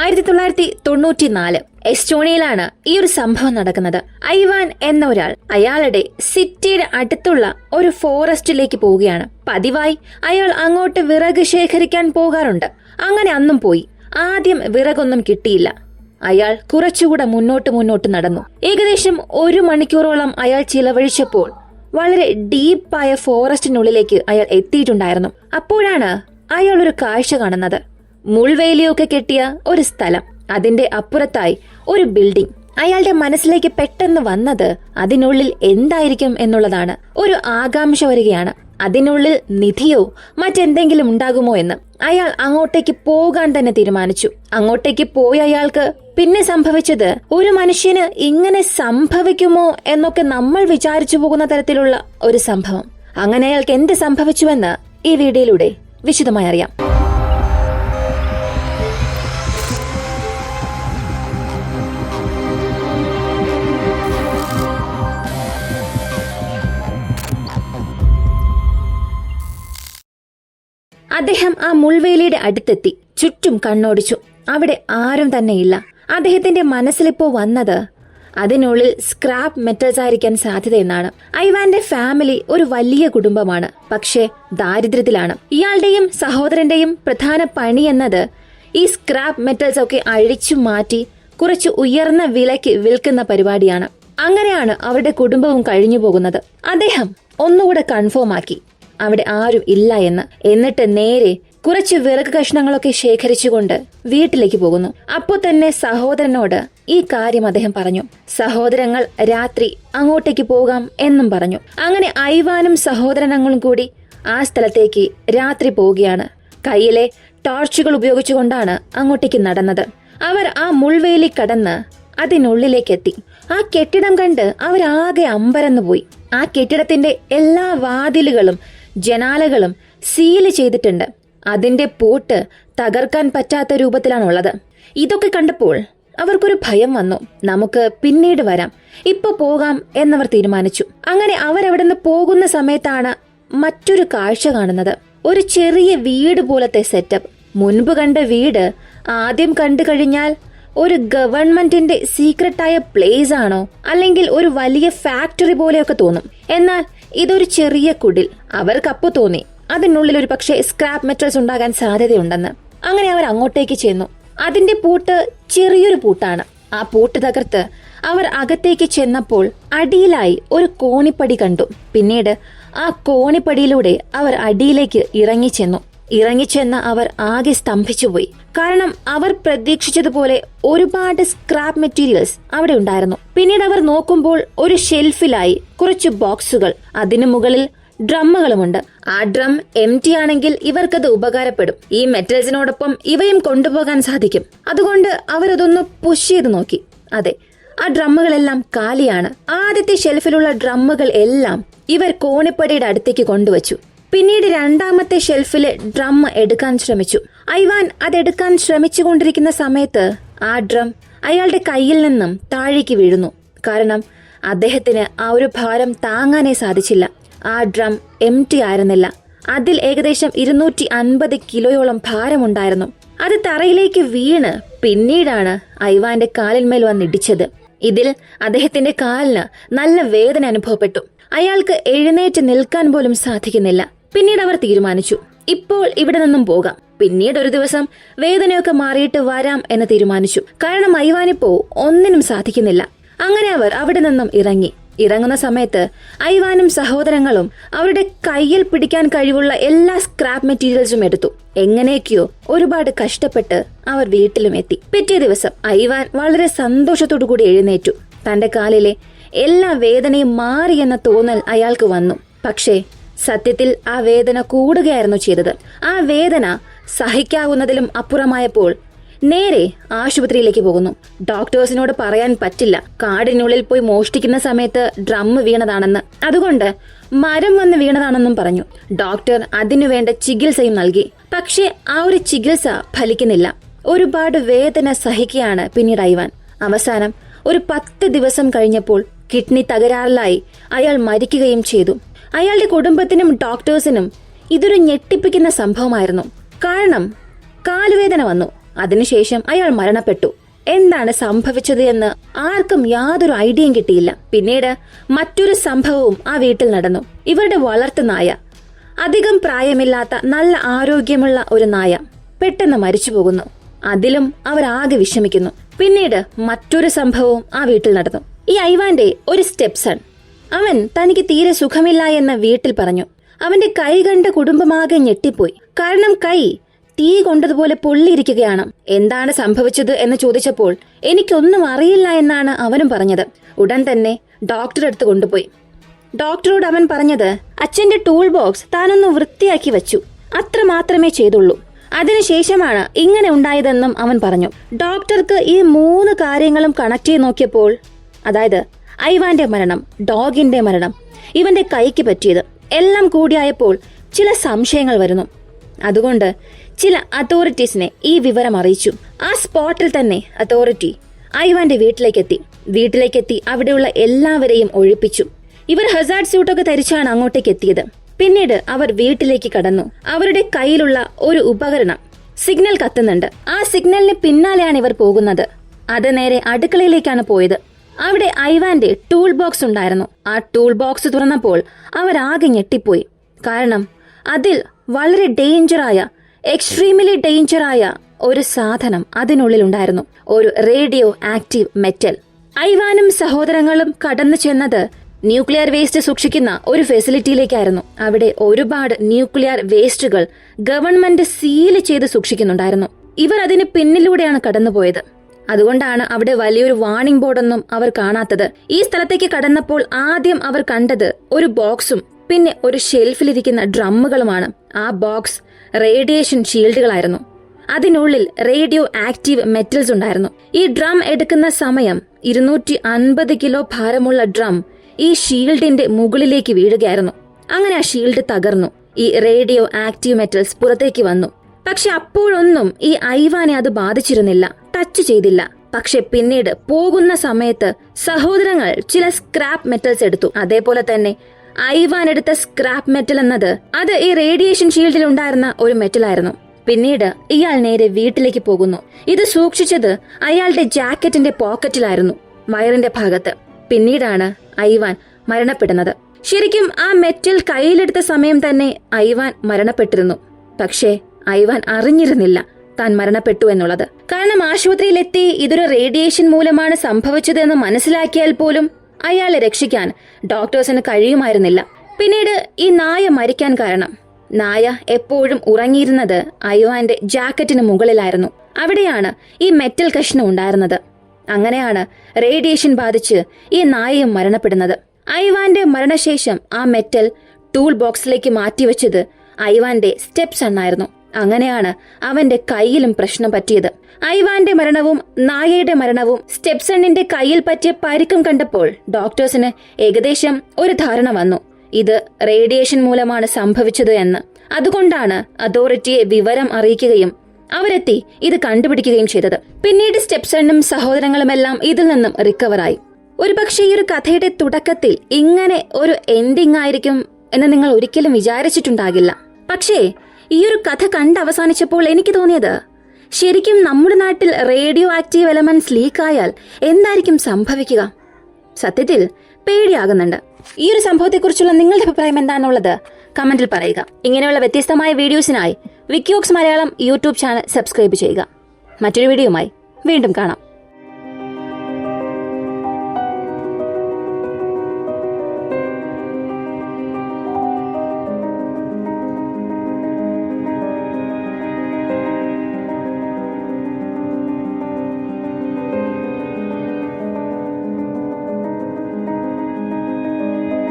1994 എസ്റ്റോണിയയിലാണ് ഈ ഒരു സംഭവം നടക്കുന്നത്. ഐവാൻ എന്ന ഒരാൾ അയാളുടെ സിറ്റിയുടെ അടുത്തുള്ള ഒരു ഫോറസ്റ്റിലേക്ക് പോവുകയാണ്. പതിവായി അയാൾ അങ്ങോട്ട് വിറക് ശേഖരിക്കാൻ പോകാറുണ്ട്. അങ്ങനെ അന്നും പോയി. ആദ്യം വിറകൊന്നും കിട്ടിയില്ല. അയാൾ കുറച്ചുകൂടെ മുന്നോട്ട് നടന്നു. ഏകദേശം 1 മണിക്കൂറോളം അയാൾ ചിലവഴിച്ചപ്പോൾ വളരെ ഡീപ്പായ ഫോറസ്റ്റിനുള്ളിലേക്ക് അയാൾ എത്തിയിട്ടുണ്ടായിരുന്നു. അപ്പോഴാണ് അയാൾ ഒരു കാഴ്ച കാണുന്നത്. മുൾവേലിയൊക്കെ കെട്ടിയ ഒരു സ്ഥലം, അതിന്റെ അപ്പുറത്തായി ഒരു ബിൽഡിംഗ്. അയാളുടെ മനസ്സിലേക്ക് പെട്ടെന്ന് വന്നത് അതിനുള്ളിൽ എന്തായിരിക്കും എന്നുള്ളതാണ്. ഒരു ആകാംക്ഷ വരികയാണ്. അതിനുള്ളിൽ നിധിയോ മറ്റെന്തെങ്കിലും ഉണ്ടാകുമോ എന്ന്. അയാൾ അങ്ങോട്ടേക്ക് പോകാൻ തന്നെ തീരുമാനിച്ചു. അങ്ങോട്ടേക്ക് പോയ അയാൾക്ക് പിന്നെ സംഭവിച്ചത്, ഒരു മനുഷ്യന് ഇങ്ങനെ സംഭവിക്കുമോ എന്നൊക്കെ നമ്മൾ വിചാരിച്ചു പോകുന്ന തരത്തിലുള്ള ഒരു സംഭവം. അങ്ങനെ അയാൾക്ക് എന്ത് സംഭവിച്ചുവെന്ന് ഈ വീഡിയോയിലൂടെ വിശദമായി അറിയാം. അദ്ദേഹം ആ മുൾവേലിയുടെ അടുത്തെത്തി. ചുറ്റും കണ്ണോടിച്ചു. അവിടെ ആരും തന്നെയില്ല. അദ്ദേഹത്തിന്റെ മനസ്സിലിപ്പോ വന്നത് അതിനുള്ളിൽ സ്ക്രാപ്പ് മെറ്റൽസ് ആയിരിക്കാൻ സാധ്യതയെന്നാണ്. ഐവാന്റെ ഫാമിലി ഒരു വലിയ കുടുംബമാണ്, പക്ഷേ ദാരിദ്ര്യത്തിലാണ്. ഇയാളുടെയും സഹോദരന്റെയും പ്രധാന പണി എന്നത് ഈ സ്ക്രാപ്പ് മെറ്റൽസ് ഒക്കെ അഴിച്ചു മാറ്റി കുറച്ച് ഉയർന്ന വിലയ്ക്ക് വിൽക്കുന്ന പരിപാടിയാണ്. അങ്ങനെയാണ് അവരുടെ കുടുംബവും കഴിഞ്ഞു പോകുന്നത്. അദ്ദേഹം ഒന്നുകൂടെ കൺഫേം ആക്കി അവിടെ ആരും ഇല്ല എന്ന്. എന്നിട്ട് നേരെ കുറച്ച് വിറക് കഷ്ണങ്ങളൊക്കെ ശേഖരിച്ചുകൊണ്ട് വീട്ടിലേക്ക് പോകുന്നു. അപ്പോൾ തന്നെ സഹോദരനോട് ഈ കാര്യം അദ്ദേഹം പറഞ്ഞു. സഹോദരങ്ങൾ രാത്രി അങ്ങോട്ടേക്ക് പോകാം എന്നും പറഞ്ഞു. അങ്ങനെ ഐവാനും സഹോദരങ്ങളും കൂടി ആ സ്ഥലത്തേക്ക് രാത്രി പോവുകയാണ്. കയ്യിലെ ടോർച്ചുകൾ ഉപയോഗിച്ചുകൊണ്ടാണ് അങ്ങോട്ടേക്ക് നടന്നത്. അവർ ആ മുൾവേലി കടന്ന് അതിനുള്ളിലേക്കെത്തി. ആ കെട്ടിടം കണ്ട് അവരാകെ അമ്പരന്നു പോയി. ആ കെട്ടിടത്തിന്റെ എല്ലാ വാതിലുകളും ജനാലകളും സീല് ചെയ്തിട്ടുണ്ട്. അതിന്റെ പൂട്ട് തകർക്കാൻ പറ്റാത്ത രൂപത്തിലാണുള്ളത്. ഇതൊക്കെ കണ്ടപ്പോൾ അവർക്കൊരു ഭയം വന്നു. നമുക്ക് പിന്നീട് വരാം, ഇപ്പൊ പോകാം എന്നവർ തീരുമാനിച്ചു. അങ്ങനെ അവരവിടുന്ന് പോകുന്ന സമയത്താണ് മറ്റൊരു കാഴ്ച കാണുന്നത്. ഒരു ചെറിയ വീട് പോലത്തെ സെറ്റപ്പ്. മുൻപ് കണ്ട വീട് ആദ്യം കണ്ടു കഴിഞ്ഞാൽ ഒരു ഗവൺമെന്റിന്റെ സീക്രട്ടായ പ്ലേസ് ആണോ, അല്ലെങ്കിൽ ഒരു വലിയ ഫാക്ടറി പോലെയൊക്കെ തോന്നും. എന്നാൽ ഇതൊരു ചെറിയ കുടിൽ. അവർക്കപ്പോ തോന്നി അതിനുള്ളിൽ ഒരു പക്ഷേ സ്ക്രാപ്പ് മെറ്റൽസ് ഉണ്ടാകാൻ സാധ്യതയുണ്ടെന്ന്. അങ്ങനെ അവർ അങ്ങോട്ടേക്ക് ചെന്നു. അതിന്റെ പൂട്ട് ചെറിയൊരു പൂട്ടാണ്. ആ പൂട്ട് തകർത്ത് അവർ അകത്തേക്ക് ചെന്നപ്പോൾ അടിയിലായി ഒരു കോണിപ്പടി കണ്ടു. പിന്നീട് ആ കോണിപ്പടിയിലൂടെ അവർ അടിയിലേക്ക് ഇറങ്ങിച്ചെന്ന അവർ ആകെ സ്തംഭിച്ചുപോയി. കാരണം അവർ പ്രതീക്ഷിച്ചതുപോലെ ഒരുപാട് സ്ക്രാപ്പ് മെറ്റീരിയൽസ് അവിടെ ഉണ്ടായിരുന്നു. പിന്നീട് അവർ നോക്കുമ്പോൾ ഒരു ഷെൽഫിലായി കുറച്ച് ബോക്സുകൾ, അതിനു മുകളിൽ ഡ്രമ്മുകളുമുണ്ട്. ആ ഡ്രം എംറ്റി ആണെങ്കിൽ ഇവർക്കത് ഉപകാരപ്പെടും. ഈ മെറ്റൽസിനോടൊപ്പം ഇവയും കൊണ്ടുപോകാൻ സാധിക്കും. അതുകൊണ്ട് അവരതൊന്ന് പുഷ് ചെയ്ത് നോക്കി. അതെ, ആ ഡ്രമ്മുകളെല്ലാം കാലിയാണ്. ആദ്യത്തെ ഷെൽഫിലുള്ള ഡ്രമ്മുകൾ എല്ലാം ഇവർ കോണിപ്പടിയുടെ അടുത്തേക്ക് കൊണ്ടുവച്ചു. പിന്നീട് രണ്ടാമത്തെ ഷെൽഫിലെ ഡ്രം എടുക്കാൻ ശ്രമിച്ചു. ഐവാൻ അതെടുക്കാൻ ശ്രമിച്ചുകൊണ്ടിരിക്കുന്ന സമയത്ത് ആ ഡ്രം അയാളുടെ കയ്യിൽ നിന്നും താഴേക്ക് വീഴുന്നു. കാരണം അദ്ദേഹത്തിന് ആ ഒരു ഭാരം താങ്ങാനേ സാധിച്ചില്ല. ആ ഡ്രം എംറ്റി ആയിരുന്നില്ല. അതിൽ ഏകദേശം 250 കിലോയോളം ഭാരമുണ്ടായിരുന്നു. അത് തറയിലേക്ക് വീണ് പിന്നീടാണ് ഐവാന്റെ കാലിന്മേൽ വന്നിടിച്ചത്. ഇതിൽ അദ്ദേഹത്തിന്റെ കാലിന് നല്ല വേദന അനുഭവപ്പെട്ടു. അയാൾക്ക് എഴുന്നേറ്റ് നിൽക്കാൻ പോലും സാധിക്കുന്നില്ല. പിന്നീട് അവർ തീരുമാനിച്ചു, ഇപ്പോൾ ഇവിടെ നിന്നും പോകാം, പിന്നീട് ഒരു ദിവസം വേദനയൊക്കെ മാറിയിട്ട് വരാം എന്ന് തീരുമാനിച്ചു. കാരണം ഐവാനിപ്പോ ഒന്നിനും സാധിക്കുന്നില്ല. അങ്ങനെ അവർ അവിടെ നിന്നും ഇറങ്ങുന്ന സമയത്ത് ഐവാനും സഹോദരങ്ങളും അവരുടെ കയ്യിൽ പിടിക്കാൻ കഴിവുള്ള എല്ലാ സ്ക്രാപ്പ് മെറ്റീരിയൽസും എടുത്തു. എങ്ങനെയൊക്കെയോ ഒരുപാട് കഷ്ടപ്പെട്ട് അവർ വീട്ടിലും എത്തി. പിറ്റേ ദിവസം ഐവാൻ വളരെ സന്തോഷത്തോടു കൂടി എഴുന്നേറ്റു. തന്റെ കാലിലെ എല്ലാ വേദനയും മാറിയെന്ന തോന്നൽ അയാൾക്ക് വന്നു. പക്ഷേ സത്യത്തിൽ ആ വേദന കൂടുകയായിരുന്നു ചെയ്തത്. ആ വേദന സഹിക്കാവുന്നതിലും അപ്പുറമായപ്പോൾ നേരെ ആശുപത്രിയിലേക്ക് പോകുന്നു. ഡോക്ടേഴ്സിനോട് പറയാൻ പറ്റില്ല, കാടിനുള്ളിൽ പോയി മോഷ്ടിക്കുന്ന സമയത്ത് ഡ്രം വീണതാണെന്ന്, അതുകൊണ്ട് മരം വന്ന് വീണതാണെന്നും പറഞ്ഞു. ഡോക്ടർ അതിനുവേണ്ട ചികിത്സയും നൽകി. പക്ഷേ ആ ഒരു ചികിത്സ ഫലിക്കുന്നില്ല. ഒരുപാട് വേദന സഹിക്കുകയാണ് പിന്നീട് ഐവാൻ. അവസാനം ഒരു 10 ദിവസം കഴിഞ്ഞപ്പോൾ കിഡ്നി തകരാറിലായി അയാൾ മരിക്കുകയും ചെയ്തു. അയാളുടെ കുടുംബത്തിനും ഡോക്ടേഴ്സിനും ഇതൊരു ഞെട്ടിപ്പിക്കുന്ന സംഭവമായിരുന്നു. കാരണം കാലുവേദന വന്നു. അതിനുശേഷം അയാൾ മരണപ്പെട്ടു. എന്താണ് സംഭവിച്ചത് എന്ന് ആർക്കും യാതൊരു ഐഡിയയും കിട്ടിയില്ല. പിന്നീട് മറ്റൊരു സംഭവവും ആ വീട്ടിൽ നടന്നു. ഇവരുടെ വളർത്തു നായ, അധികം പ്രായമില്ലാത്ത നല്ല ആരോഗ്യമുള്ള ഒരു നായ പെട്ടെന്ന് മരിച്ചു പോകുന്നു. അതിലും അവരാകെ വിഷമിക്കുന്നു. പിന്നീട് മറ്റൊരു സംഭവവും ആ വീട്ടിൽ നടന്നു. ഈ ഐവാന്റെ ഒരു സ്റ്റെപ്പ് സൺ, അവൻ തനിക്ക് തീരെ സുഖമില്ല എന്ന് വീട്ടിൽ പറഞ്ഞു. അവന്റെ കൈ കണ്ട് കുടുംബമാകെ ഞെട്ടിപ്പോയി. കാരണം കൈ തീ കൊണ്ടതുപോലെ പൊള്ളിയിരിക്കുകയാണ്. എന്താണ് സംഭവിച്ചത് എന്ന് ചോദിച്ചപ്പോൾ എനിക്കൊന്നും അറിയില്ല എന്നാണ് അവനും പറഞ്ഞത്. ഉടൻ തന്നെ ഡോക്ടറെ അടുത്ത് കൊണ്ടുപോയി. ഡോക്ടറോട് അവൻ പറഞ്ഞത് അച്ഛന്റെ ടൂൾ ബോക്സ് താനൊന്ന് വൃത്തിയാക്കി വെച്ചു, അത്ര മാത്രമേ ചെയ്തുള്ളൂ. അതിനുശേഷമാണ് ഇങ്ങനെ ഉണ്ടായതെന്നും അവൻ പറഞ്ഞു. ഡോക്ടർക്ക് ഈ 3 കാര്യങ്ങളും കണക്ട് ചെയ്ത് നോക്കിയപ്പോൾ, അതായത് ഐവാന്റെ മരണം, ഡോഗിന്റെ മരണം, ഇവന്റെ കൈക്ക് പറ്റിയത് എല്ലാം കൂടിയായപ്പോൾ ചില സംശയങ്ങൾ വരുന്നു. അതുകൊണ്ട് ചില അതോറിറ്റീസിനെ ഈ വിവരം അറിയിച്ചു. ആ സ്പോട്ടിൽ തന്നെ അതോറിറ്റി ഐവാന്റെ വീട്ടിലേക്കെത്തി അവിടെയുള്ള എല്ലാവരെയും ഒഴിപ്പിച്ചു. ഇവർ ഹസാർഡ് സ്യൂട്ടൊക്കെ ധരിച്ചാണ് അങ്ങോട്ടേക്ക് എത്തിയത്. പിന്നീട് അവർ വീട്ടിലേക്ക് കടന്നു. അവരുടെ കയ്യിലുള്ള ഒരു ഉപകരണം സിഗ്നൽ കത്തുന്നുണ്ട്. ആ സിഗ്നലിന് പിന്നാലെയാണ് ഇവർ പോകുന്നത്. അത് നേരെ അടുക്കളയിലേക്കാണ് പോയത്. അവിടെ ഐവാന്റെ ടൂൾ ബോക്സ് ഉണ്ടായിരുന്നു. ആ ടൂൾ ബോക്സ് തുറന്നപ്പോൾ അവരാകെ ഞെട്ടിപ്പോയി. കാരണം അതിൽ വളരെ എക്സ്ട്രീംലി ഡേഞ്ചറായ ഒരു സാധനം അതിനുള്ളിൽ ഉണ്ടായിരുന്നു. ഒരു റേഡിയോ ആക്റ്റീവ് മെറ്റൽ. ഐവാനും സഹോദരങ്ങളും കടന്നു ചെന്നത് ന്യൂക്ലിയർ വേസ്റ്റ് സൂക്ഷിക്കുന്ന ഒരു ഫെസിലിറ്റിയിലേക്കായിരുന്നു. അവിടെ ഒരുപാട് ന്യൂക്ലിയർ വേസ്റ്റുകൾ ഗവൺമെന്റ് സീല് ചെയ്ത് സൂക്ഷിക്കുന്നുണ്ടായിരുന്നു. ഇവർ അതിന് പിന്നിലൂടെയാണ് കടന്നുപോയത്. അതുകൊണ്ടാണ് അവിടെ വലിയൊരു വാർണിംഗ് ബോർഡൊന്നും അവർ കാണാത്തത്. ഈ സ്ഥലത്തേക്ക് കടന്നപ്പോൾ ആദ്യം അവർ കണ്ടത് ഒരു ബോക്സും പിന്നെ ഒരു ഷെൽഫിലിരിക്കുന്ന ഡ്രമ്മുകളുമാണ്. ആ ബോക്സ് റേഡിയേഷൻ ഷീൽഡുകളായിരുന്നു. അതിനുള്ളിൽ റേഡിയോ ആക്റ്റീവ് മെറ്റൽസ് ഉണ്ടായിരുന്നു. ഈ ഡ്രം എടുക്കുന്ന സമയം 250 കിലോ ഭാരമുള്ള ഡ്രം ഈ ഷീൽഡിന്റെ മുകളിലേക്ക് വീഴുകയായിരുന്നു. അങ്ങനെ ആ ഷീൽഡ് തകർന്നു. ഈ റേഡിയോ ആക്റ്റീവ് മെറ്റൽസ് പുറത്തേക്ക് വന്നു. പക്ഷെ അപ്പോഴൊന്നും ഈ ഐവാനെ അത് ബാധിച്ചിരുന്നില്ല, ടച്ച് ചെയ്തില്ല. പക്ഷെ പിന്നീട് പോകുന്ന സമയത്ത് സഹോദരങ്ങൾ ചില സ്ക്രാപ്പ് മെറ്റൽസ് എടുത്തു. അതേപോലെ തന്നെ ഐവാൻ എടുത്ത സ്ക്രാപ്പ് മെറ്റൽ എന്നത് അത് ഈ റേഡിയേഷൻ ഷീൽഡിൽ ഉണ്ടായിരുന്ന ഒരു മെറ്റലായിരുന്നു. പിന്നീട് ഇയാൾ നേരെ വീട്ടിലേക്ക് പോകുന്നു. ഇത് സൂക്ഷിച്ചത് അയാളുടെ ജാക്കറ്റിന്റെ പോക്കറ്റിലായിരുന്നു, വയറിന്റെ ഭാഗത്ത്. പിന്നീടാണ് ഐവാൻ മരണപ്പെടുന്നത്. ശരിക്കും ആ മെറ്റൽ കയ്യിലെടുത്ത സമയം തന്നെ ഐവാൻ മരണപ്പെട്ടിരുന്നു. പക്ഷേ ഐവാൻ അറിഞ്ഞിരുന്നില്ല താൻ മരണപ്പെട്ടു എന്നുള്ളത്. കാരണം ആശുപത്രിയിലെത്തി ഇതൊരു റേഡിയേഷൻ മൂലമാണ് സംഭവിച്ചത് എന്ന് മനസ്സിലാക്കിയാൽ പോലും അയാളെ രക്ഷിക്കാൻ ഡോക്ടേഴ്സിന് കഴിയുമായിരുന്നില്ല. പിന്നീട് ഈ നായ മരിക്കാൻ കാരണം, നായ എപ്പോഴും ഉറങ്ങിയിരുന്നത് ഐവാന്റെ ജാക്കറ്റിന് മുകളിലായിരുന്നു. അവിടെയാണ് ഈ മെറ്റൽ കഷ്ണം ഉണ്ടായിരുന്നത്. അങ്ങനെയാണ് റേഡിയേഷൻ ബാധിച്ച് ഈ നായയും മരണപ്പെടുന്നത്. ഐവാന്റെ മരണശേഷം ആ മെറ്റൽ ടൂൾ ബോക്സിലേക്ക് മാറ്റിവെച്ചത് ഐവാന്റെ സ്റ്റെപ്പ് സണ്ണായിരുന്നു. അങ്ങനെയാണ് അവന്റെ കയ്യിലും പ്രശ്നം പറ്റിയത്. ഐവാന്റെ മരണവും നായയുടെ മരണവും സ്റ്റെപ്പ് സണ്ണിന്റെ കയ്യിൽ പറ്റിയ പരിക്കും കണ്ടപ്പോൾ ഡോക്ടേഴ്സിന് ഏകദേശം ഒരു ധാരണ വന്നു, ഇത് റേഡിയേഷൻ മൂലമാണ് സംഭവിച്ചത് എന്ന്. അതുകൊണ്ടാണ് അതോറിറ്റിയെ വിവരം അറിയിക്കുകയും അവരെത്തി ഇത് കണ്ടുപിടിക്കുകയും ചെയ്തത്. പിന്നീട് സ്റ്റെപ്പ് സണ്ണും സഹോദരങ്ങളുമെല്ലാം ഇതിൽ നിന്നും റിക്കവറായി. ഒരുപക്ഷെ ഈ ഒരു കഥയുടെ തുടക്കത്തിൽ ഇങ്ങനെ ഒരു എൻഡിങ് ആയിരിക്കും എന്ന് നിങ്ങൾ ഒരിക്കലും വിചാരിച്ചിട്ടുണ്ടാകില്ല. പക്ഷേ ഈ ഒരു കഥ കണ്ടവസാനിച്ചപ്പോൾ എനിക്ക് തോന്നിയത്, ശരിക്കും നമ്മുടെ നാട്ടിൽ റേഡിയോ ആക്റ്റീവ് എലമെന്റ്സ് ലീക്കായാൽ എന്തായിരിക്കും സംഭവിക്കുക? സത്യത്തിൽ പേടിയാകുന്നുണ്ട്. ഈ ഒരു സംഭവത്തെക്കുറിച്ചുള്ള നിങ്ങളുടെ അഭിപ്രായം എന്താണെന്നുള്ളത് കമന്റിൽ പറയുക. ഇങ്ങനെയുള്ള വ്യത്യസ്തമായ വീഡിയോസിനായി വിക്കിയോക്സ് മലയാളം യൂട്യൂബ് ചാനൽ സബ്സ്ക്രൈബ് ചെയ്യുക. മറ്റൊരു വീഡിയോയുമായി വീണ്ടും കാണാം.